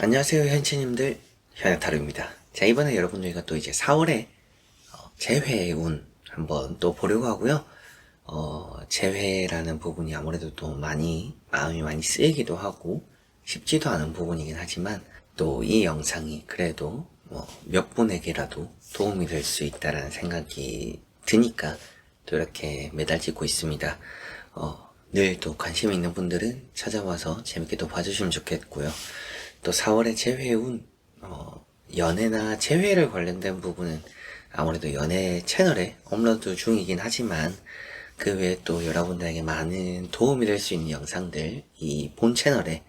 안녕하세요 현치님들, 현타로입니다. 자, 이번에 여러분들과 또 이제 4월에 재회운 한번 또 보려고 하고요. 재회라는 부분이 아무래도 또 마음이 많이 쓰이기도 하고 쉽지도 않은 부분이긴 하지만, 또 이 영상이 그래도 몇 분에게라도 도움이 될 수 있다라는 생각이 드니까 또 이렇게 매달리고 있습니다. 늘 또 관심 있는 분들은 찾아와서 재밌게 또 봐주시면 좋겠고요. 또 4월에 재회운 연애나 재회를 관련된 부분은 아무래도 연애 채널에 업로드 중이긴 하지만, 그 외에 또 여러분들에게 많은 도움이 될 수 있는 영상들 이 본 채널에,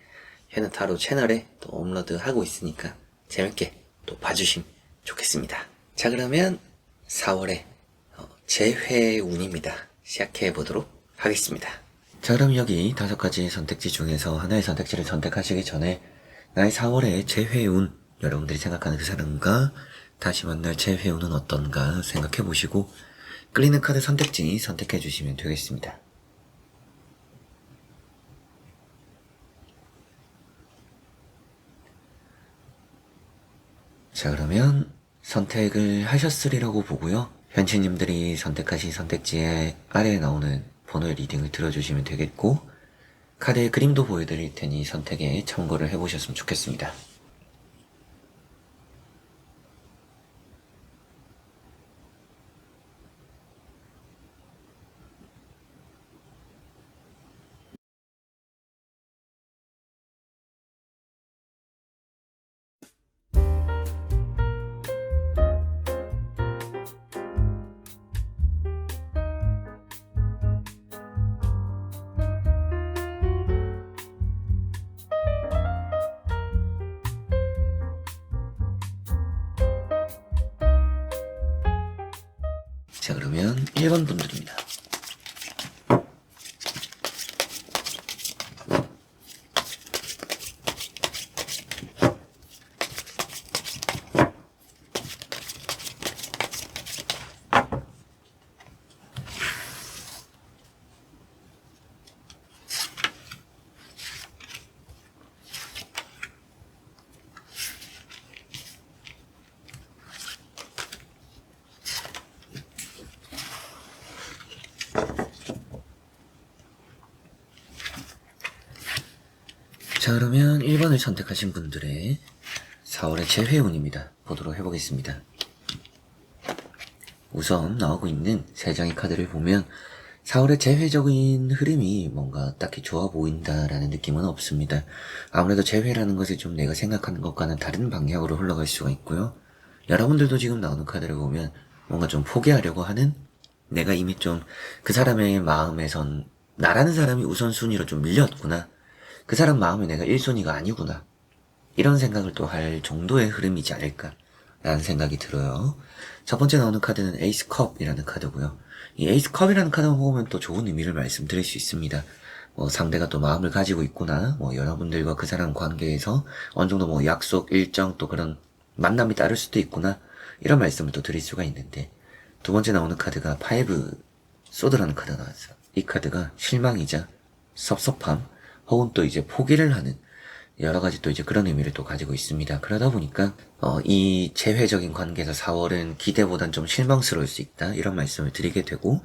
현타로 채널에 또 업로드하고 있으니까 재밌게 또 봐주시면 좋겠습니다. 자, 그러면 4월에 재회운입니다. 시작해 보도록 하겠습니다. 자, 그럼 여기 5가지 선택지 중에서 하나의 선택지를 선택하시기 전에 나의 4월의 재회운, 여러분들이 생각하는 그 사람과 다시 만날 재회운은 어떤가 생각해 보시고 끌리는 카드 선택지 선택해 주시면 되겠습니다. 자, 그러면 선택을 하셨으리라고 보고요. 현치님들이 선택하신 선택지에 아래에 나오는 번호의 리딩을 들어주시면 되겠고, 카드의 그림도 보여드릴 테니 선택에 참고를 해보셨으면 좋겠습니다. 자, 그러면 1번 분들입니다. 자, 그러면 1번을 선택하신 분들의 4월의 재회운입니다. 보도록 해보겠습니다. 우선 나오고 있는 3장의 카드를 보면 4월의 재회적인 흐름이 뭔가 딱히 좋아 보인다라는 느낌은 없습니다. 아무래도 재회라는 것이 좀 내가 생각하는 것과는 다른 방향으로 흘러갈 수가 있고요. 여러분들도 지금 나오는 카드를 보면 뭔가 좀 포기하려고 하는, 내가 이미 좀 그 사람의 마음에선 나라는 사람이 우선순위로 좀 밀렸구나, 그 사람 마음에 내가 1순위가 아니구나, 이런 생각을 또 할 정도의 흐름이지 않을까 라는 생각이 들어요. 첫 번째 나오는 카드는 에이스 컵이라는 카드고요. 이 에이스 컵이라는 카드만 보면 또 좋은 의미를 말씀드릴 수 있습니다. 상대가 또 마음을 가지고 있구나, 여러분들과 그 사람 관계에서 어느 정도 약속, 일정, 또 그런 만남이 따를 수도 있구나, 이런 말씀을 또 드릴 수가 있는데, 두 번째 나오는 카드가 파이브 소드라는 카드가 나왔어요. 이 카드가 실망이자 섭섭함, 혹은 또 이제 포기를 하는 여러 가지 또 이제 그런 의미를 또 가지고 있습니다. 그러다 보니까 이 재회적인 관계에서 4월은 기대보단 좀 실망스러울 수 있다, 이런 말씀을 드리게 되고,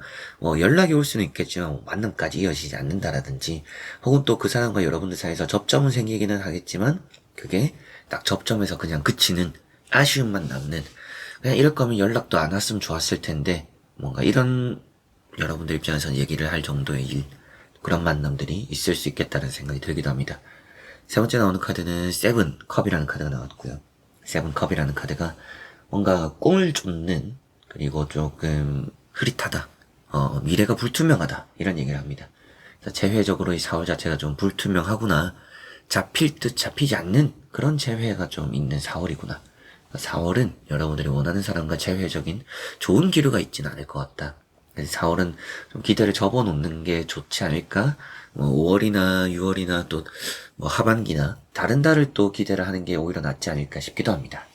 연락이 올 수는 있겠지만 만남까지 이어지지 않는다라든지, 혹은 또 그 사람과 여러분들 사이에서 접점은 생기기는 하겠지만 그게 딱 접점에서 그냥 그치는, 아쉬움만 남는, 그냥 이럴 거면 연락도 안 왔으면 좋았을 텐데, 뭔가 이런 여러분들 입장에서는 얘기를 할 정도의 일, 그런 만남들이 있을 수 있겠다는 생각이 들기도 합니다. 세 번째 나오는 카드는 세븐 컵이라는 카드가 나왔고요. 세븐 컵이라는 카드가 뭔가 꿈을 쫓는, 그리고 조금 흐릿하다, 미래가 불투명하다, 이런 얘기를 합니다. 재회적으로 이 4월 자체가 좀 불투명하구나, 잡힐 듯 잡히지 않는 그런 재회가 좀 있는 4월이구나. 4월은 여러분들이 원하는 사람과 재회적인 좋은 기류가 있지는 않을 것 같다. 4월은 좀 기대를 접어놓는 게 좋지 않을까? 5월이나 6월이나 또 하반기나 다른 달을 또 기대를 하는 게 오히려 낫지 않을까 싶기도 합니다.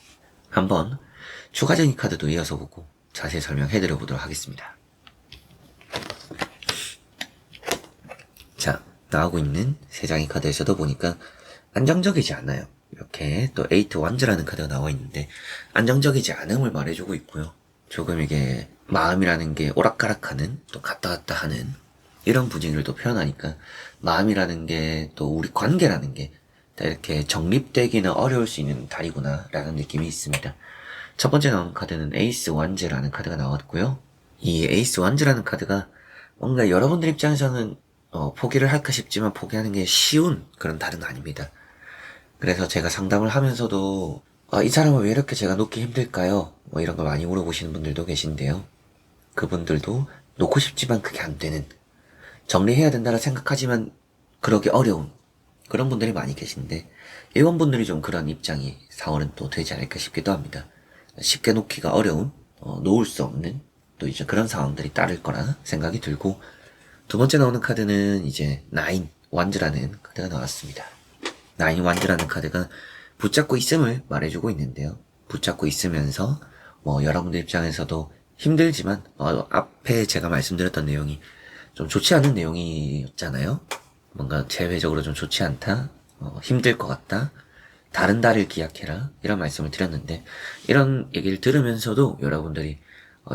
한번 추가적인 카드도 이어서 보고 자세히 설명해드려 보도록 하겠습니다. 자, 나오고 있는 3장의 카드에서도 보니까 안정적이지 않아요. 이렇게 또 에이트 원즈라는 카드가 나와 있는데 안정적이지 않음을 말해주고 있고요. 조금 이게 마음이라는 게 오락가락하는 또 갔다 갔다 하는 이런 분위기를 또 표현하니까 마음이라는 게 또 우리 관계라는 게 다 이렇게 정립되기는 어려울 수 있는 달이구나 라는 느낌이 있습니다. 첫 번째 나온 카드는 에이스 원즈라는 카드가 나왔고요. 이 에이스 원즈라는 카드가 뭔가 여러분들 입장에서는 포기를 할까 싶지만 포기하는 게 쉬운 그런 달은 아닙니다. 그래서 제가 상담을 하면서도 이 사람은 왜 이렇게 제가 놓기 힘들까요? 뭐 이런 걸 많이 물어보시는 분들도 계신데요. 그분들도 놓고 싶지만 그게 안 되는, 정리해야 된다고 생각하지만 그러기 어려운 그런 분들이 많이 계신데, 일본분들이 좀 그런 입장이 4월은 또 되지 않을까 싶기도 합니다. 쉽게 놓기가 어려운, 놓을 수 없는 또 이제 그런 상황들이 따를 거라 생각이 들고, 두 번째 나오는 카드는 이제 나인 완즈라는 카드가 나왔습니다. 나인 완즈라는 카드가 붙잡고 있음을 말해주고 있는데요. 붙잡고 있으면서 여러분들 입장에서도 힘들지만 앞에 제가 말씀드렸던 내용이 좀 좋지 않은 내용이었잖아요. 뭔가 재회적으로 좀 좋지 않다, 힘들 것 같다, 다른 달을 기약해라 이런 말씀을 드렸는데, 이런 얘기를 들으면서도 여러분들이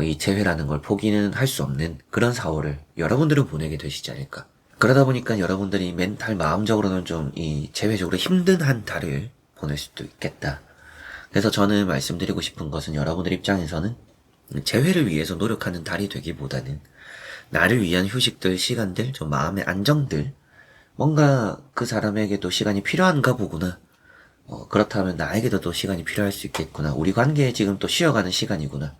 이 재회라는 걸 포기는 할 수 없는 그런 4월을 여러분들은 보내게 되시지 않을까. 그러다 보니까 여러분들이 멘탈 마음적으로는 좀 이 재회적으로 힘든 한 달을 보낼 수도 있겠다. 그래서 저는 말씀드리고 싶은 것은 여러분들 입장에서는 재회를 위해서 노력하는 달이 되기보다는 나를 위한 휴식들, 시간들, 좀 마음의 안정들, 뭔가 그 사람에게도 시간이 필요한가 보구나. 그렇다면 나에게도 또 시간이 필요할 수 있겠구나. 우리 관계에 지금 또 쉬어가는 시간이구나.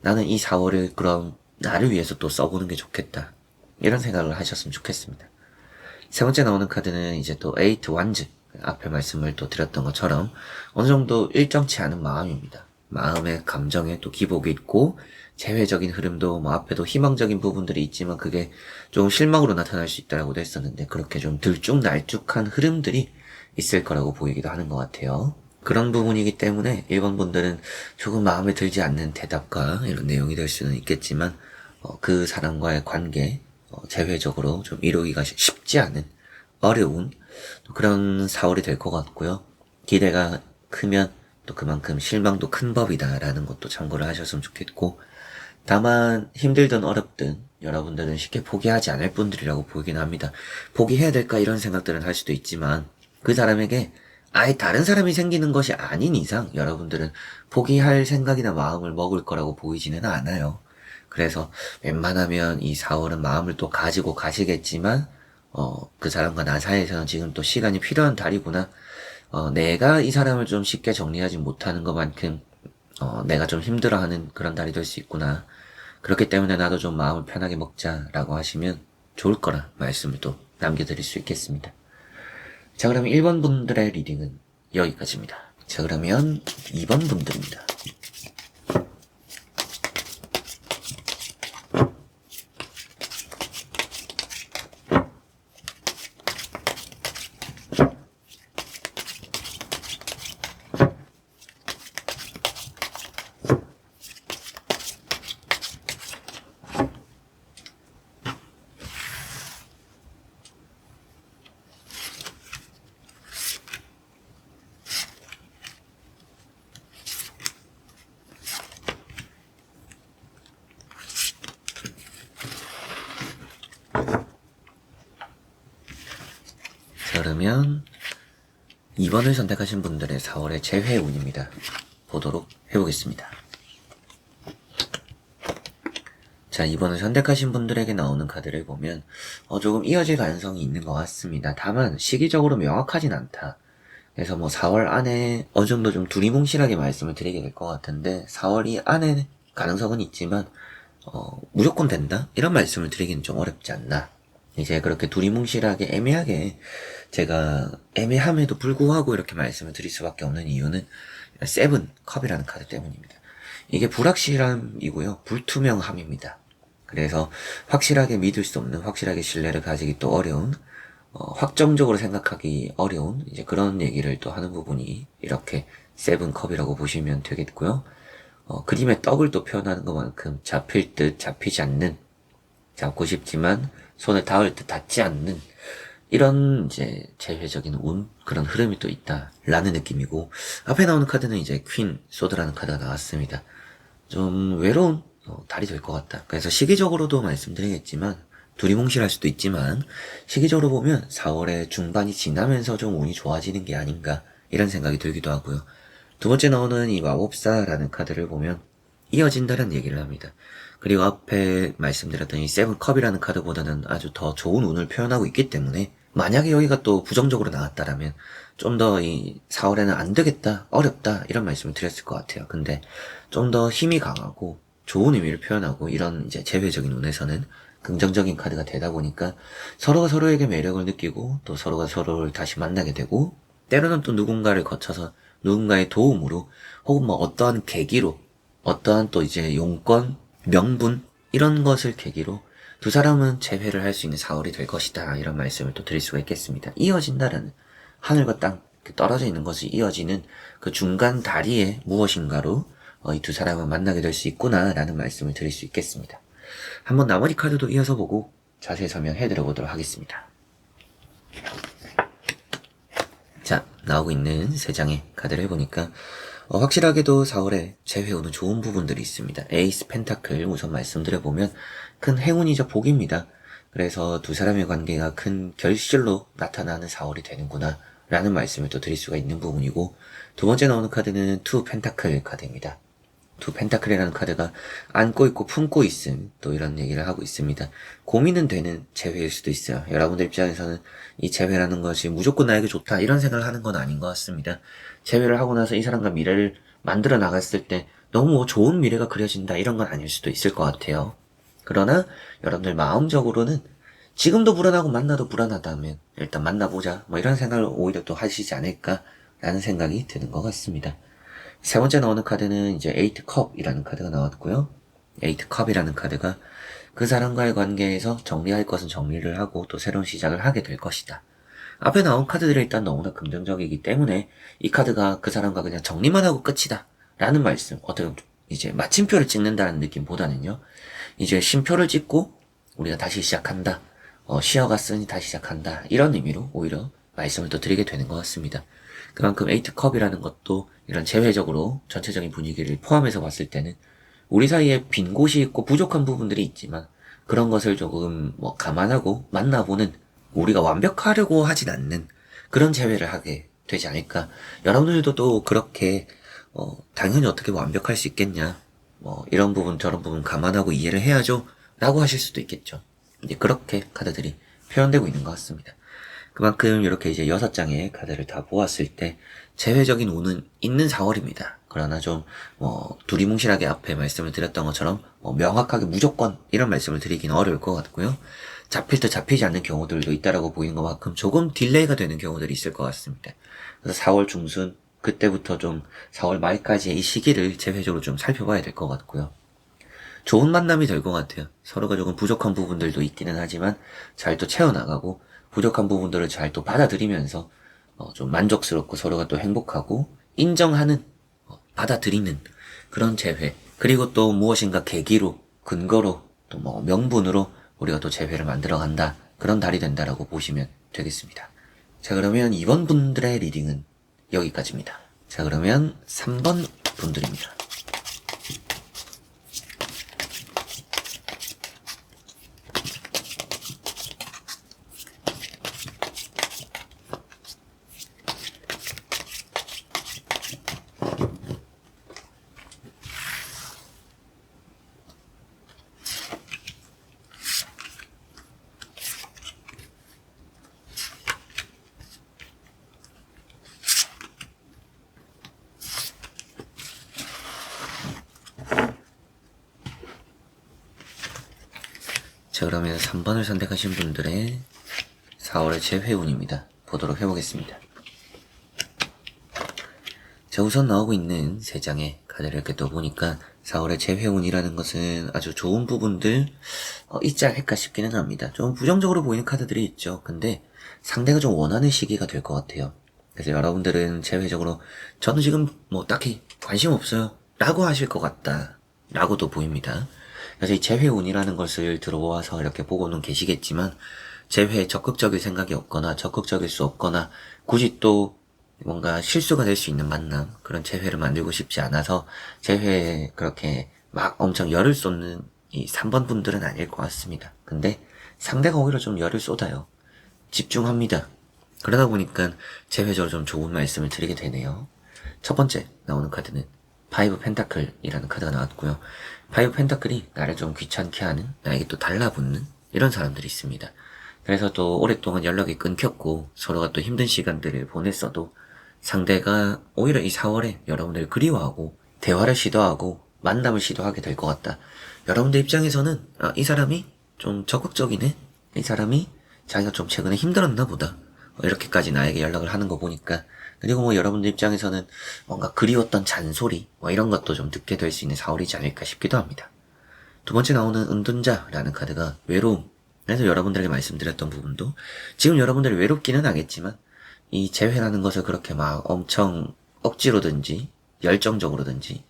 나는 이 4월을 그럼 나를 위해서 또 써보는 게 좋겠다. 이런 생각을 하셨으면 좋겠습니다. 세 번째 나오는 카드는 이제 또 에이트 완즈. 앞에 말씀을 또 드렸던 것처럼 어느 정도 일정치 않은 마음입니다. 마음의 감정에 또 기복이 있고, 재회적인 흐름도 앞에도 희망적인 부분들이 있지만 그게 좀 실망으로 나타날 수 있다고도 했었는데, 그렇게 좀 들쭉날쭉한 흐름들이 있을 거라고 보이기도 하는 것 같아요. 그런 부분이기 때문에 일본 분들은 조금 마음에 들지 않는 대답과 이런 내용이 될 수는 있겠지만 그 사람과의 관계 재회적으로 좀 이루기가 쉽지 않은 어려운 그런 4월이 될 것 같고요. 기대가 크면 또 그만큼 실망도 큰 법이다라는 것도 참고를 하셨으면 좋겠고, 다만 힘들든 어렵든 여러분들은 쉽게 포기하지 않을 분들이라고 보이긴 합니다. 포기해야 될까 이런 생각들은 할 수도 있지만 그 사람에게 아예 다른 사람이 생기는 것이 아닌 이상 여러분들은 포기할 생각이나 마음을 먹을 거라고 보이지는 않아요. 그래서 웬만하면 이 4월은 마음을 또 가지고 가시겠지만 그 사람과 나 사이에서는 지금 또 시간이 필요한 달이구나. 내가 이 사람을 좀 쉽게 정리하지 못하는 것만큼 내가 좀 힘들어하는 그런 달이 될 수 있구나. 그렇기 때문에 나도 좀 마음을 편하게 먹자라고 하시면 좋을 거라 말씀을 또 남겨드릴 수 있겠습니다. 자, 그러면 1번 분들의 리딩은 여기까지입니다. 자, 그러면 2번 분들입니다. 그러면 2번을 선택하신 분들의 4월의 재회운입니다. 보도록 해보겠습니다. 자, 2번을 선택하신 분들에게 나오는 카드를 보면 조금 이어질 가능성이 있는 것 같습니다. 다만 시기적으로 명확하진 않다. 그래서 4월 안에 어느 정도 좀 두리뭉실하게 말씀을 드리게 될 것 같은데, 4월이 안에 가능성은 있지만 무조건 된다? 이런 말씀을 드리기는 좀 어렵지 않나. 이제 그렇게 두리뭉실하게 애매하게 제가 애매함에도 불구하고 이렇게 말씀을 드릴 수밖에 없는 이유는 세븐 컵이라는 카드 때문입니다. 이게 불확실함이고요, 불투명함입니다. 그래서 확실하게 믿을 수 없는, 확실하게 신뢰를 가지기 또 어려운, 확정적으로 생각하기 어려운 이제 그런 얘기를 또 하는 부분이 이렇게 세븐 컵이라고 보시면 되겠고요. 그림의 떡을 또 표현하는 것만큼 잡힐 듯 잡히지 않는, 잡고 싶지만 손을 닿을 듯 닿지 않는 이런 이제 재회적인 운, 그런 흐름이 또 있다라는 느낌이고, 앞에 나오는 카드는 이제 퀸, 소드라는 카드가 나왔습니다. 좀 외로운 달이 될 것 같다. 그래서 시기적으로도 말씀드리겠지만, 두리뭉실할 수도 있지만, 시기적으로 보면 4월의 중반이 지나면서 좀 운이 좋아지는 게 아닌가, 이런 생각이 들기도 하고요. 두 번째 나오는 이 마법사라는 카드를 보면, 이어진다는 얘기를 합니다. 그리고 앞에 말씀드렸던 이 세븐컵이라는 카드보다는 아주 더 좋은 운을 표현하고 있기 때문에, 만약에 여기가 또 부정적으로 나왔다라면 좀 더 이 4월에는 안 되겠다, 어렵다 이런 말씀을 드렸을 것 같아요. 근데 좀 더 힘이 강하고 좋은 의미를 표현하고 이런 이제 재회적인 운에서는 긍정적인 카드가 되다 보니까 서로가 서로에게 매력을 느끼고 또 서로가 서로를 다시 만나게 되고 때로는 또 누군가를 거쳐서 누군가의 도움으로 혹은 뭐 어떠한 계기로 어떠한 또 이제 용건, 명분 이런 것을 계기로 두 사람은 재회를 할 수 있는 4월이 될 것이다. 이런 말씀을 또 드릴 수가 있겠습니다. 이어진다라는 하늘과 땅 떨어져 있는 것이 이어지는 그 중간 다리에 무엇인가로 이 두 사람은 만나게 될 수 있구나라는 말씀을 드릴 수 있겠습니다. 한번 나머지 카드도 이어서 보고 자세히 설명해 드려보도록 하겠습니다. 자, 나오고 있는 세 장의 카드를 해보니까 확실하게도 4월에 재회오는 좋은 부분들이 있습니다. 에이스 펜타클 우선 말씀드려보면 큰 행운이자 복입니다. 그래서 두 사람의 관계가 큰 결실로 나타나는 4월이 되는구나 라는 말씀을 또 드릴 수가 있는 부분이고, 두 번째 나오는 카드는 투 펜타클 카드입니다. 투 펜타클이라는 카드가 안고 있고 품고 있음, 또 이런 얘기를 하고 있습니다. 고민은 되는 재회일 수도 있어요. 여러분들 입장에서는 이 재회라는 것이 무조건 나에게 좋다 이런 생각을 하는 건 아닌 것 같습니다. 재회를 하고 나서 이 사람과 미래를 만들어 나갔을 때 너무 좋은 미래가 그려진다 이런 건 아닐 수도 있을 것 같아요. 그러나 여러분들 마음적으로는 지금도 불안하고 만나도 불안하다면 일단 만나보자 뭐 이런 생각을 오히려 또 하시지 않을까라는 생각이 드는 것 같습니다. 세 번째 나오는 카드는 이제 에이트 컵이라는 카드가 나왔고요. 에이트 컵이라는 카드가 그 사람과의 관계에서 정리할 것은 정리를 하고 또 새로운 시작을 하게 될 것이다. 앞에 나온 카드들이 일단 너무나 긍정적이기 때문에 이 카드가 그 사람과 그냥 정리만 하고 끝이다 라는 말씀, 어떻게 이제 마침표를 찍는다는 느낌보다는요, 이제 쉼표를 찍고 우리가 다시 시작한다, 쉬어갔으니 다시 시작한다 이런 의미로 오히려 말씀을 또 드리게 되는 것 같습니다. 그만큼 에이트컵이라는 것도 이런 재회적으로 전체적인 분위기를 포함해서 봤을 때는 우리 사이에 빈 곳이 있고 부족한 부분들이 있지만 그런 것을 조금 감안하고 만나보는, 우리가 완벽하려고 하진 않는 그런 재회를 하게 되지 않을까. 여러분들도 또 그렇게 당연히 어떻게 완벽할 수 있겠냐, 이런 부분 저런 부분 감안하고 이해를 해야죠 라고 하실 수도 있겠죠. 이제 그렇게 카드들이 표현되고 있는 것 같습니다. 그만큼 이렇게 이제 6장의 카드를 다 보았을 때 재회적인 운은 있는 4월입니다. 그러나 좀 두리뭉실하게 앞에 말씀을 드렸던 것처럼 명확하게 무조건 이런 말씀을 드리기는 어려울 것 같고요. 잡힐 때 잡히지 않는 경우들도 있다라고 보이는 것만큼 조금 딜레이가 되는 경우들이 있을 것 같습니다. 그래서 4월 중순 그때부터 좀 4월 말까지의 이 시기를 재회적으로 좀 살펴봐야 될 것 같고요. 좋은 만남이 될 것 같아요. 서로가 조금 부족한 부분들도 있기는 하지만 잘 또 채워나가고 부족한 부분들을 잘 또 받아들이면서 좀 만족스럽고 서로가 또 행복하고 인정하는, 받아들이는 그런 재회, 그리고 또 무엇인가 계기로, 근거로, 또 명분으로 우리가 또 재회를 만들어 간다, 그런 달이 된다라고 보시면 되겠습니다. 자, 그러면 이번 분들의 리딩은 여기까지입니다. 자, 그러면 3번 분들입니다. 자, 그러면 3번을 선택하신 분들의 4월의 재회운입니다. 보도록 해보겠습니다. 자, 우선 나오고 있는 3장의 카드를 이렇게 떠보니까 4월의 재회운이라는 것은 아주 좋은 부분들 있지 않을까 싶기는 합니다. 좀 부정적으로 보이는 카드들이 있죠. 근데 상대가 좀 원하는 시기가 될 것 같아요. 그래서 여러분들은 재회적으로 저는 지금 딱히 관심 없어요 라고 하실 것 같다 라고도 보입니다. 그래서 이 재회운이라는 것을 들어와서 이렇게 보고는 계시겠지만 재회에 적극적일 생각이 없거나 적극적일 수 없거나 굳이 또 뭔가 실수가 될 수 있는 만남, 그런 재회를 만들고 싶지 않아서 재회에 그렇게 막 엄청 열을 쏟는 이 3번 분들은 아닐 것 같습니다. 근데 상대가 오히려 좀 열을 쏟아요. 집중합니다. 그러다 보니까 재회적으로 좀 좋은 말씀을 드리게 되네요. 첫 번째 나오는 카드는 파이브 펜타클이라는 카드가 나왔고요. 파이브 펜타클이 나를 좀 귀찮게 하는, 나에게 또 달라붙는 이런 사람들이 있습니다. 그래서 또 오랫동안 연락이 끊겼고 서로가 또 힘든 시간들을 보냈어도 상대가 오히려 이 4월에 여러분들을 그리워하고 대화를 시도하고 만남을 시도하게 될 것 같다. 여러분들 입장에서는 이 사람이 좀 적극적이네, 이 사람이 자기가 좀 최근에 힘들었나 보다, 이렇게까지 나에게 연락을 하는 거 보니까. 그리고 뭐 여러분들 입장에서는 뭔가 그리웠던 잔소리 이런 것도 좀 듣게 될 수 있는 4월이지 않을까 싶기도 합니다. 두 번째 나오는 은둔자라는 카드가 외로움. 그래서 여러분들에게 말씀드렸던 부분도 지금 여러분들이 외롭기는 하겠지만 이 재회라는 것을 그렇게 막 엄청 억지로든지 열정적으로든지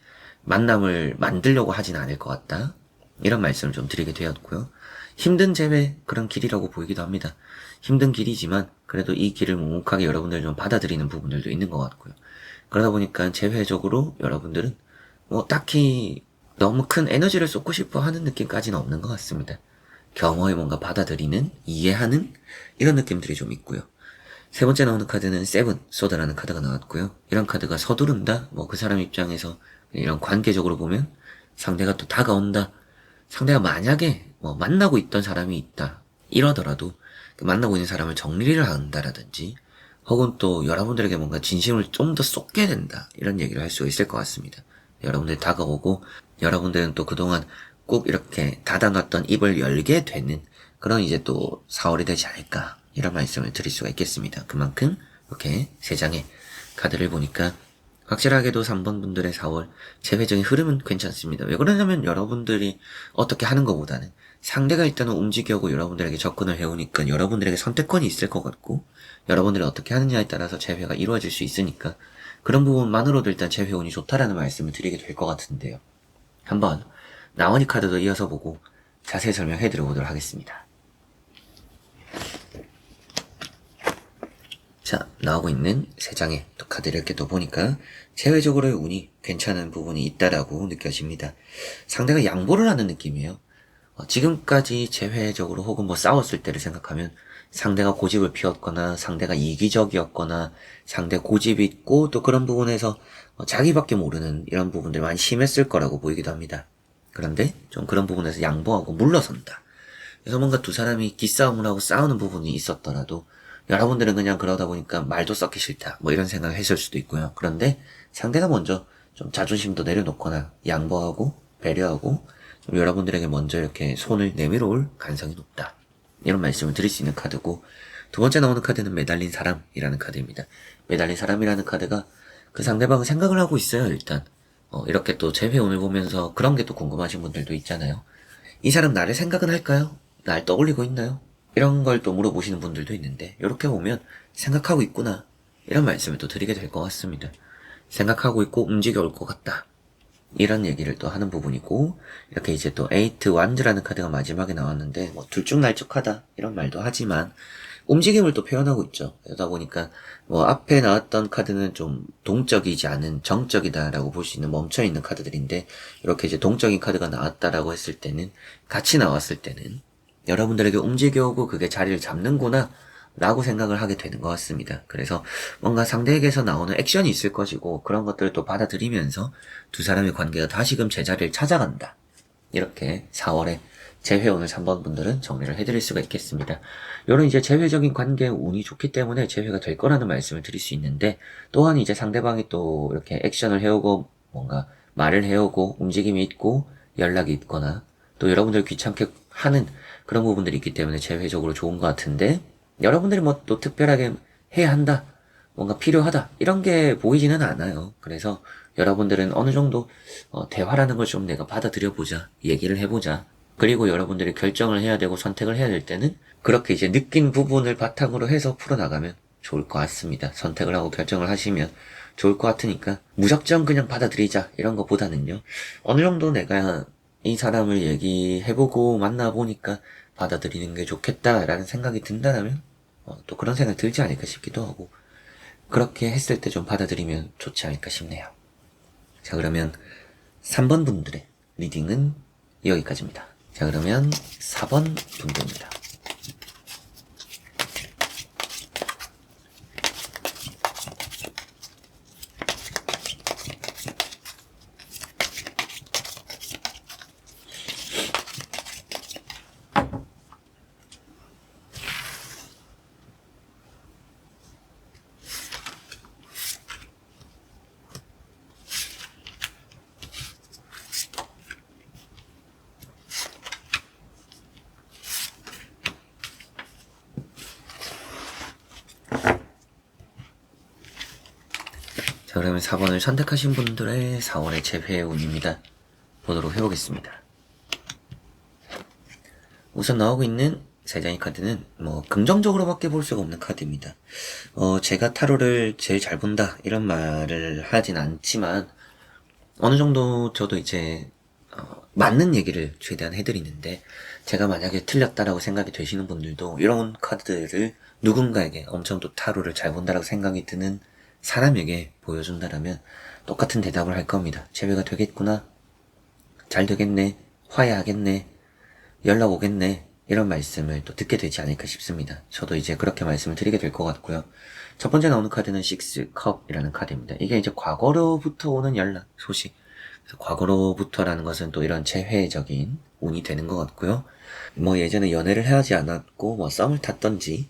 만남을 만들려고 하지는 않을 것 같다, 이런 말씀을 좀 드리게 되었고요. 힘든 재회, 그런 길이라고 보이기도 합니다. 힘든 길이지만 그래도 이 길을 묵묵하게 여러분들이 좀 받아들이는 부분들도 있는 것 같고요. 그러다 보니까 재회적으로 여러분들은 뭐 딱히 너무 큰 에너지를 쏟고 싶어 하는 느낌까지는 없는 것 같습니다. 겸허히 뭔가 받아들이는, 이해하는 이런 느낌들이 좀 있고요. 세 번째 나오는 카드는 세븐 소드라는 카드가 나왔고요. 이런 카드가 서두른다, 뭐 그 사람 입장에서 이런 관계적으로 보면 상대가 또 다가온다, 상대가 만약에 뭐 만나고 있던 사람이 있다 이러더라도 그 만나고 있는 사람을 정리를 한다라든지 혹은 또 여러분들에게 뭔가 진심을 좀 더 쏟게 된다, 이런 얘기를 할 수 있을 것 같습니다. 여러분들이 다가오고 여러분들은 또 그동안 꼭 이렇게 닫아놨던 입을 열게 되는 그런 이제 또 4월이 되지 않을까, 이런 말씀을 드릴 수가 있겠습니다. 그만큼 이렇게 세 장의 카드를 보니까 확실하게도 3번 분들의 4월 재회적인 흐름은 괜찮습니다. 왜 그러냐면 여러분들이 어떻게 하는 것보다는 상대가 일단은 움직여고 여러분들에게 접근을 해오니까 여러분들에게 선택권이 있을 것 같고 여러분들이 어떻게 하느냐에 따라서 재회가 이루어질 수 있으니까 그런 부분만으로도 일단 재회 운이 좋다라는 말씀을 드리게 될 것 같은데요. 한번 나원이 카드도 이어서 보고 자세히 설명해 드려보도록 하겠습니다. 자, 나오고 있는 세 장의 또 카드를 이렇게 또 보니까 재회적으로의 운이 괜찮은 부분이 있다라고 느껴집니다. 상대가 양보를 하는 느낌이에요. 지금까지 재회적으로 혹은 뭐 싸웠을 때를 생각하면 상대가 고집을 피웠거나 상대가 이기적이었거나 상대 고집이 있고 또 그런 부분에서 자기밖에 모르는 이런 부분들이 많이 심했을 거라고 보이기도 합니다. 그런데 좀 그런 부분에서 양보하고 물러선다. 그래서 뭔가 두 사람이 기싸움을 하고 싸우는 부분이 있었더라도 여러분들은 그냥 그러다 보니까 말도 썩기 싫다 뭐 이런 생각을 했을 수도 있고요. 그런데 상대가 먼저 좀 자존심도 내려놓거나 양보하고 배려하고 좀 여러분들에게 먼저 이렇게 손을 내밀어 올 가능성이 높다, 이런 말씀을 드릴 수 있는 카드고, 두 번째 나오는 카드는 매달린 사람이라는 카드입니다. 매달린 사람이라는 카드가 그 상대방은 생각을 하고 있어요. 일단 이렇게 또 재회운을 보면서 그런 게 또 궁금하신 분들도 있잖아요. 이 사람 나를 생각은 할까요? 날 떠올리고 있나요? 이런 걸 또 물어보시는 분들도 있는데 이렇게 보면 생각하고 있구나, 이런 말씀을 또 드리게 될 것 같습니다. 생각하고 있고 움직여 올 것 같다, 이런 얘기를 또 하는 부분이고, 이렇게 이제 또 에이트 완즈라는 카드가 마지막에 나왔는데 뭐 둘쭉날쭉하다 이런 말도 하지만 움직임을 또 표현하고 있죠. 그러다 보니까 뭐 앞에 나왔던 카드는 좀 동적이지 않은 정적이다라고 볼 수 있는 멈춰있는 카드들인데 이렇게 이제 동적인 카드가 나왔다라고 했을 때는, 같이 나왔을 때는 여러분들에게 움직여오고 그게 자리를 잡는구나 라고 생각을 하게 되는 것 같습니다. 그래서 뭔가 상대에게서 나오는 액션이 있을 것이고 그런 것들을 또 받아들이면서 두 사람의 관계가 다시금 제자리를 찾아간다, 이렇게 4월에 재회운을 3번 분들은 정리를 해드릴 수가 있겠습니다. 이런 이제 재회적인 관계의 운이 좋기 때문에 재회가 될 거라는 말씀을 드릴 수 있는데, 또한 이제 상대방이 또 이렇게 액션을 해오고 뭔가 말을 해오고 움직임이 있고 연락이 있거나 또 여러분들 귀찮게 하는 그런 부분들이 있기 때문에 재회적으로 좋은 것 같은데, 여러분들이 뭐 또 특별하게 해야 한다, 뭔가 필요하다 이런 게 보이지는 않아요. 그래서 여러분들은 어느 정도 대화라는 걸 좀 내가 받아들여보자, 얘기를 해보자, 그리고 여러분들이 결정을 해야 되고 선택을 해야 될 때는 그렇게 이제 느낀 부분을 바탕으로 해서 풀어나가면 좋을 것 같습니다. 선택을 하고 결정을 하시면 좋을 것 같으니까 무작정 그냥 받아들이자 이런 것보다는요, 어느 정도 내가 이 사람을 얘기해보고 만나보니까 받아들이는 게 좋겠다라는 생각이 든다면 또 그런 생각이 들지 않을까 싶기도 하고, 그렇게 했을 때 좀 받아들이면 좋지 않을까 싶네요. 자, 그러면 3번 분들의 리딩은 여기까지입니다. 자, 그러면 4번 분들입니다. 자, 그러면 4번을 선택하신 분들의 4월의 재회 운입니다. 보도록 해보겠습니다. 우선 나오고 있는 3장의 카드는 긍정적으로밖에 볼 수가 없는 카드입니다. 제가 타로를 제일 잘 본다 이런 말을 하진 않지만 어느 정도 저도 이제 맞는 얘기를 최대한 해드리는데, 제가 만약에 틀렸다라고 생각이 되시는 분들도 이런 카드들을 누군가에게 엄청 또 타로를 잘 본다라고 생각이 드는 사람에게 보여준다라면 똑같은 대답을 할 겁니다. 재회가 되겠구나, 잘 되겠네, 화해하겠네, 연락 오겠네, 이런 말씀을 또 듣게 되지 않을까 싶습니다. 저도 이제 그렇게 말씀을 드리게 될 것 같고요. 첫 번째 나오는 카드는 6컵이라는 카드입니다. 이게 이제 과거로부터 오는 연락, 소식. 그래서 과거로부터라는 것은 또 이런 재회적인 운이 되는 것 같고요. 예전에 연애를 하지 않았고 썸을 탔던지,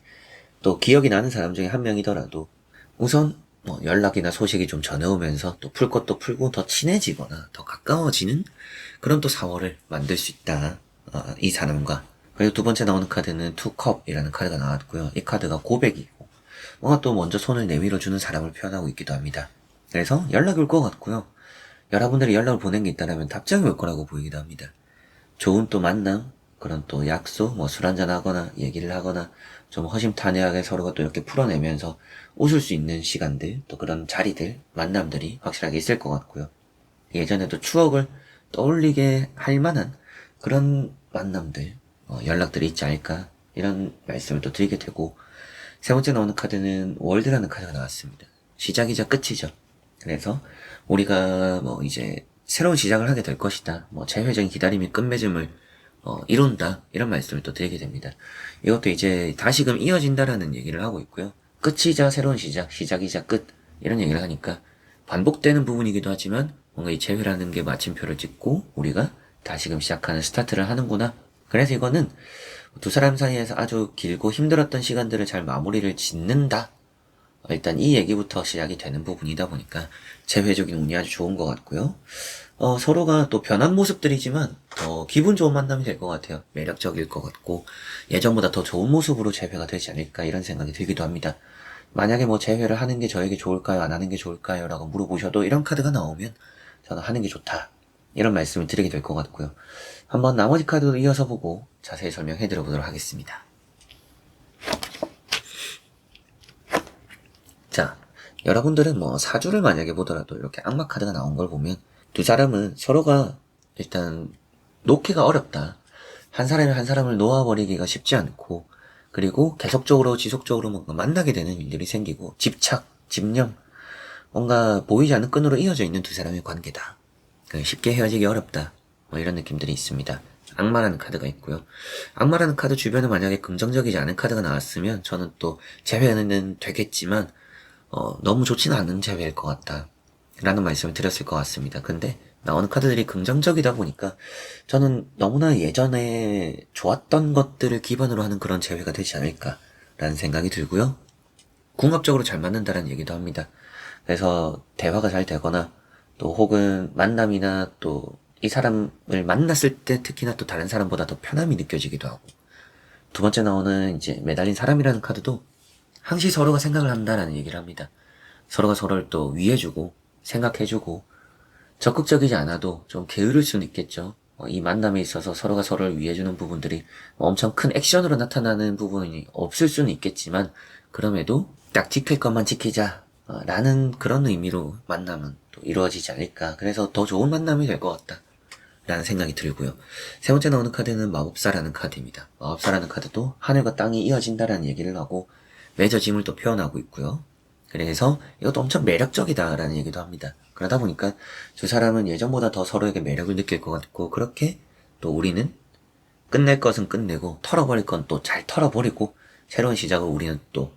또 기억이 나는 사람 중에 한 명이더라도 우선 연락이나 소식이 좀 전해오면서 또 풀 것도 풀고 더 친해지거나 더 가까워지는 그런 또 4월을 만들 수 있다. 이 사람과. 그리고 두 번째 나오는 카드는 2컵이라는 카드가 나왔고요. 이 카드가 고백이고 뭔가 또 먼저 손을 내밀어주는 사람을 표현하고 있기도 합니다. 그래서 연락이 올 것 같고요. 여러분들이 연락을 보낸 게 있다면 답장이 올 거라고 보이기도 합니다. 좋은 또 만남, 그런 또 약속, 술 한잔 하거나 얘기를 하거나 좀 허심탄회하게 서로가 또 이렇게 풀어내면서 웃을 수 있는 시간들, 또 그런 자리들, 만남들이 확실하게 있을 것 같고요. 예전에도 추억을 떠올리게 할 만한 그런 만남들, 연락들이 있지 않을까, 이런 말씀을 또 드리게 되고, 세 번째 나오는 카드는 월드라는 카드가 나왔습니다. 시작이자 끝이죠. 그래서 우리가 이제 새로운 시작을 하게 될 것이다. 재회적인 기다림이 끝맺음을 이룬다. 이런 말씀을 또 드리게 됩니다. 이것도 이제 다시금 이어진다라는 얘기를 하고 있고요. 끝이자 새로운 시작, 시작이자 끝, 이런 얘기를 하니까 반복되는 부분이기도 하지만 뭔가 이 재회라는 게 마침표를 찍고 우리가 다시금 시작하는 스타트를 하는구나. 그래서 이거는 두 사람 사이에서 아주 길고 힘들었던 시간들을 잘 마무리를 짓는다. 일단 이 얘기부터 시작이 되는 부분이다 보니까 재회적인 운이 아주 좋은 것 같고요. 서로가 또 변한 모습들이지만 더 기분 좋은 만남이 될 것 같아요. 매력적일 것 같고 예전보다 더 좋은 모습으로 재회가 되지 않을까, 이런 생각이 들기도 합니다. 만약에 재회를 하는 게 저에게 좋을까요, 안 하는 게 좋을까요? 라고 물어보셔도 이런 카드가 나오면 저는 하는 게 좋다, 이런 말씀을 드리게 될 것 같고요. 한번 나머지 카드도 이어서 보고 자세히 설명해 드려보도록 하겠습니다. 자, 여러분들은 사주를 만약에 보더라도 이렇게 악마 카드가 나온 걸 보면 두 사람은 서로가 일단 놓기가 어렵다. 한 사람이 한 사람을 놓아버리기가 쉽지 않고, 그리고 계속적으로 지속적으로 뭔가 만나게 되는 일들이 생기고, 집착, 집념, 뭔가 보이지 않는 끈으로 이어져 있는 두 사람의 관계다. 쉽게 헤어지기 어렵다. 이런 느낌들이 있습니다. 악마라는 카드가 있고요. 악마라는 카드 주변에 만약에 긍정적이지 않은 카드가 나왔으면 저는 또 재회는 되겠지만 너무 좋지는 않은 재회일 것 같다, 라는 말씀을 드렸을 것 같습니다. 근데 나오는 카드들이 긍정적이다 보니까 저는 너무나 예전에 좋았던 것들을 기반으로 하는 그런 재회가 되지 않을까라는 생각이 들고요. 궁합적으로 잘 맞는다라는 얘기도 합니다. 그래서 대화가 잘 되거나 또 혹은 만남이나 또 이 사람을 만났을 때 특히나 또 다른 사람보다 더 편함이 느껴지기도 하고, 두 번째 나오는 이제 매달린 사람이라는 카드도 항시 서로가 생각을 한다라는 얘기를 합니다. 서로가 서로를 또 위해주고 생각해주고, 적극적이지 않아도 좀 게으를 수는 있겠죠. 이 만남에 있어서 서로가 서로를 위해주는 부분들이 엄청 큰 액션으로 나타나는 부분이 없을 수는 있겠지만, 그럼에도 딱 지킬 것만 지키자 라는 그런 의미로 만남은 또 이루어지지 않을까. 그래서 더 좋은 만남이 될 것 같다, 라는 생각이 들고요. 세 번째 나오는 카드는 마법사라는 카드입니다. 마법사라는 카드도 하늘과 땅이 이어진다라는 얘기를 하고 맺어짐을 또 표현하고 있고요. 그래서 이것도 엄청 매력적이다라는 얘기도 합니다. 그러다 보니까 두 사람은 예전보다 더 서로에게 매력을 느낄 것 같고, 그렇게 또 우리는 끝낼 것은 끝내고 털어버릴 건 또 잘 털어버리고 새로운 시작을 우리는 또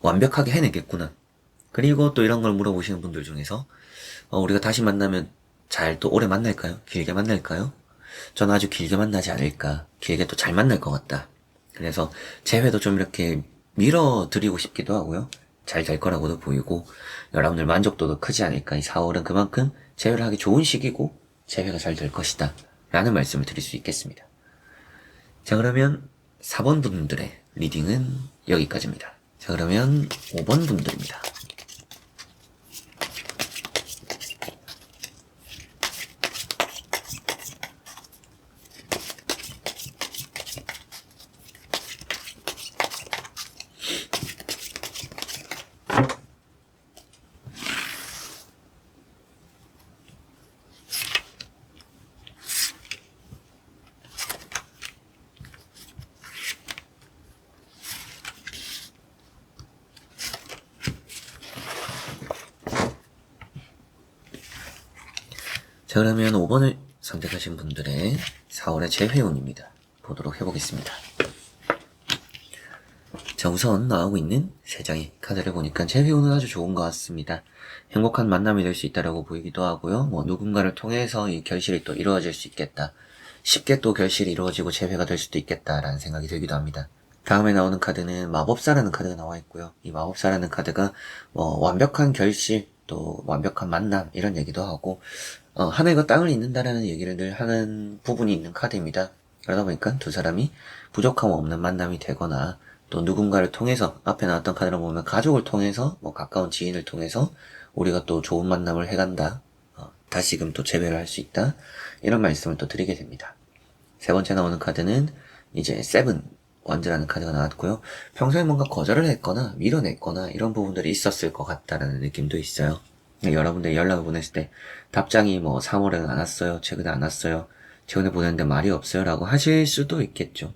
완벽하게 해내겠구나. 그리고 또 이런 걸 물어보시는 분들 중에서 우리가 다시 만나면 잘 또 오래 만날까요? 길게 만날까요? 저는 아주 길게 만나지 않을까. 길게 또 잘 만날 것 같다. 그래서 재회도 좀 이렇게 밀어드리고 싶기도 하고요. 잘 될 거라고도 보이고 여러분들 만족도도 크지 않을까. 이 4월은 그만큼 재회를 하기 좋은 시기고 재회가 잘 될 것이다 라는 말씀을 드릴 수 있겠습니다. 자, 그러면 4번 분들의 리딩은 여기까지입니다. 자, 그러면 5번 분들입니다. 자, 그러면 5번을 선택하신 분들의 4월의 재회운입니다. 보도록 해보겠습니다. 자, 우선 나오고 있는 3장의 카드를 보니까 재회운은 아주 좋은 것 같습니다. 행복한 만남이 될 수 있다라고 보이기도 하고요. 누군가를 통해서 이 결실이 또 이루어질 수 있겠다. 쉽게 또 결실이 이루어지고 재회가 될 수도 있겠다라는 생각이 들기도 합니다. 다음에 나오는 카드는 마법사라는 카드가 나와 있고요. 이 마법사라는 카드가 완벽한 결실, 또 완벽한 만남 이런 얘기도 하고 하늘과 땅을 잇는다라는 얘기를 늘 하는 부분이 있는 카드입니다. 그러다 보니까 두 사람이 부족함 없는 만남이 되거나 또 누군가를 통해서, 앞에 나왔던 카드를 보면 가족을 통해서, 가까운 지인을 통해서 우리가 또 좋은 만남을 해간다. 다시금 또 재회를 할 수 있다. 이런 말씀을 또 드리게 됩니다. 세 번째 나오는 카드는 이제 세븐 원즈라는 카드가 나왔고요. 평소에 뭔가 거절을 했거나 밀어냈거나 이런 부분들이 있었을 것 같다라는 느낌도 있어요. 여러분들 연락을 보냈을 때 답장이 3월에는 안 왔어요, 최근에 안 왔어요, 최근에 보냈는데 말이 없어요 라고 하실 수도 있겠죠.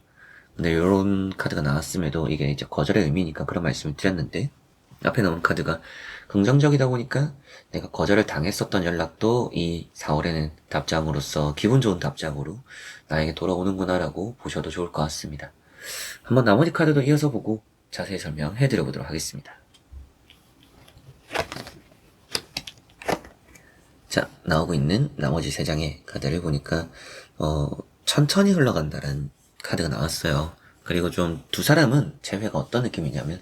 근데 이런 카드가 나왔음에도 이게 이제 거절의 의미니까 그런 말씀을 드렸는데, 앞에 나온 카드가 긍정적이다 보니까 내가 거절을 당했었던 연락도 이 4월에는 답장으로서 기분 좋은 답장으로 나에게 돌아오는구나 라고 보셔도 좋을 것 같습니다. 한번 나머지 카드도 이어서 보고 자세히 설명해 드려보도록 하겠습니다. 자, 나오고 있는 나머지 3장의 카드를 보니까 천천히 흘러간다는 카드가 나왔어요. 그리고 좀 두 사람은 재회가 어떤 느낌이냐면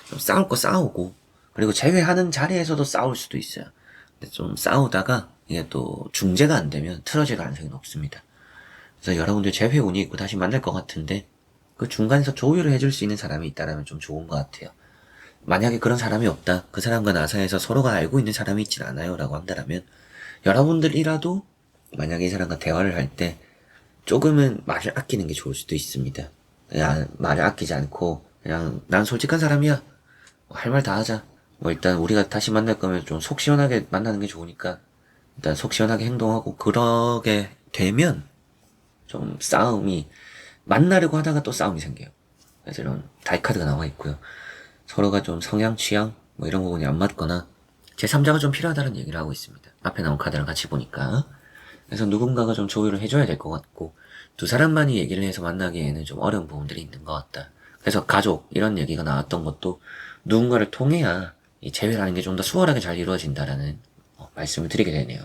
좀 싸울 거 싸우고, 그리고 재회하는 자리에서도 싸울 수도 있어요. 근데 좀 싸우다가 이게 또 중재가 안 되면 틀어질 가능성이 높습니다. 그래서 여러분들 재회 운이 있고 다시 만날 것 같은데 그 중간에서 조율을 해줄 수 있는 사람이 있다면 좀 좋은 것 같아요. 만약에 그런 사람이 없다, 그 사람과 나 사이에서 서로가 알고 있는 사람이 있진 않아요 라고 한다면 여러분들이라도 만약에 이 사람과 대화를 할 때 조금은 말을 아끼는 게 좋을 수도 있습니다. 그냥 말을 아끼지 않고 그냥 난 솔직한 사람이야, 할 말 다 하자, 일단 우리가 다시 만날 거면 좀 속 시원하게 만나는 게 좋으니까 일단 속 시원하게 행동하고, 그러게 되면 좀 싸움이, 만나려고 하다가 또 싸움이 생겨요. 그래서 이런 다이카드가 나와 있고요. 서로가 좀 성향, 취향 이런 부분이 안 맞거나 제3자가 좀 필요하다는 얘기를 하고 있습니다. 앞에 나온 카드랑 같이 보니까. 그래서 누군가가 좀 조율을 해줘야 될 것 같고, 두 사람만이 얘기를 해서 만나기에는 좀 어려운 부분들이 있는 것 같다. 그래서 가족 이런 얘기가 나왔던 것도 누군가를 통해야 이 재회라는 게 좀 더 수월하게 잘 이루어진다라는 말씀을 드리게 되네요.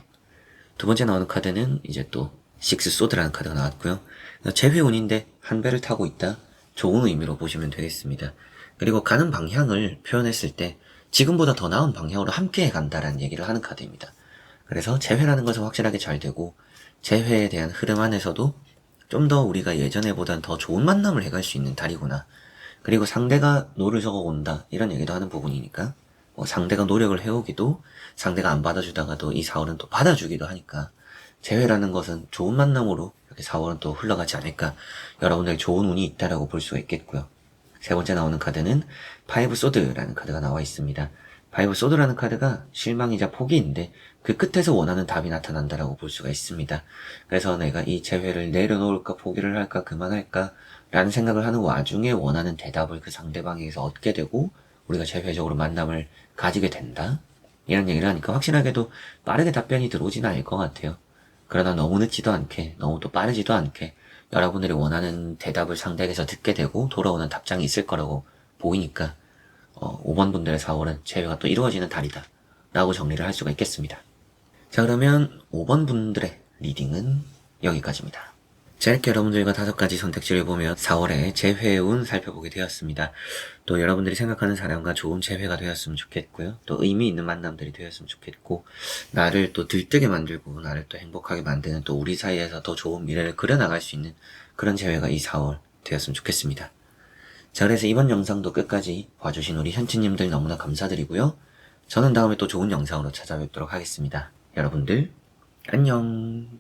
두 번째 나오는 카드는 이제 또 식스 소드라는 카드가 나왔고요. 재회운인데 한 배를 타고 있다, 좋은 의미로 보시면 되겠습니다. 그리고 가는 방향을 표현했을 때 지금보다 더 나은 방향으로 함께 간다라는 얘기를 하는 카드입니다. 그래서 재회라는 것은 확실하게 잘 되고, 재회에 대한 흐름 안에서도 좀 더 우리가 예전에보단 더 좋은 만남을 해갈 수 있는 달이구나. 그리고 상대가 노를 적어 온다 이런 얘기도 하는 부분이니까 상대가 노력을 해오기도, 상대가 안 받아주다가도 이 4월은 또 받아주기도 하니까 재회라는 것은 좋은 만남으로 이렇게 4월은 또 흘러가지 않을까, 여러분들 좋은 운이 있다라고 볼 수가 있겠고요. 세 번째 나오는 카드는 파이브 소드라는 카드가 나와 있습니다. 파이브 소드라는 카드가 실망이자 포기인데 그 끝에서 원하는 답이 나타난다라고 볼 수가 있습니다. 그래서 내가 이 재회를 내려놓을까 포기를 할까 그만할까 라는 생각을 하는 와중에 원하는 대답을 그 상대방에게서 얻게 되고 우리가 재회적으로 만남을 가지게 된다. 이런 얘기를 하니까 확실하게도 빠르게 답변이 들어오진 않을 것 같아요. 그러나 너무 늦지도 않게 너무 또 빠르지도 않게 여러분들이 원하는 대답을 상대에게서 듣게 되고 돌아오는 답장이 있을 거라고 보이니까 5번 분들의 4월은 재회가 또 이루어지는 달이다 라고 정리를 할 수가 있겠습니다. 자, 그러면 5번 분들의 리딩은 여기까지입니다. 자, 이렇게 여러분들과 5가지 선택지를 보며 4월의 재회의 운 살펴보게 되었습니다. 또 여러분들이 생각하는 사람과 좋은 재회가 되었으면 좋겠고요. 또 의미 있는 만남들이 되었으면 좋겠고, 나를 또 들뜨게 만들고 나를 또 행복하게 만드는 또 우리 사이에서 더 좋은 미래를 그려나갈 수 있는 그런 재회가 이 4월 되었으면 좋겠습니다. 자, 그래서 이번 영상도 끝까지 봐주신 우리 현치님들 너무나 감사드리고요. 저는 다음에 또 좋은 영상으로 찾아뵙도록 하겠습니다. 여러분들 안녕.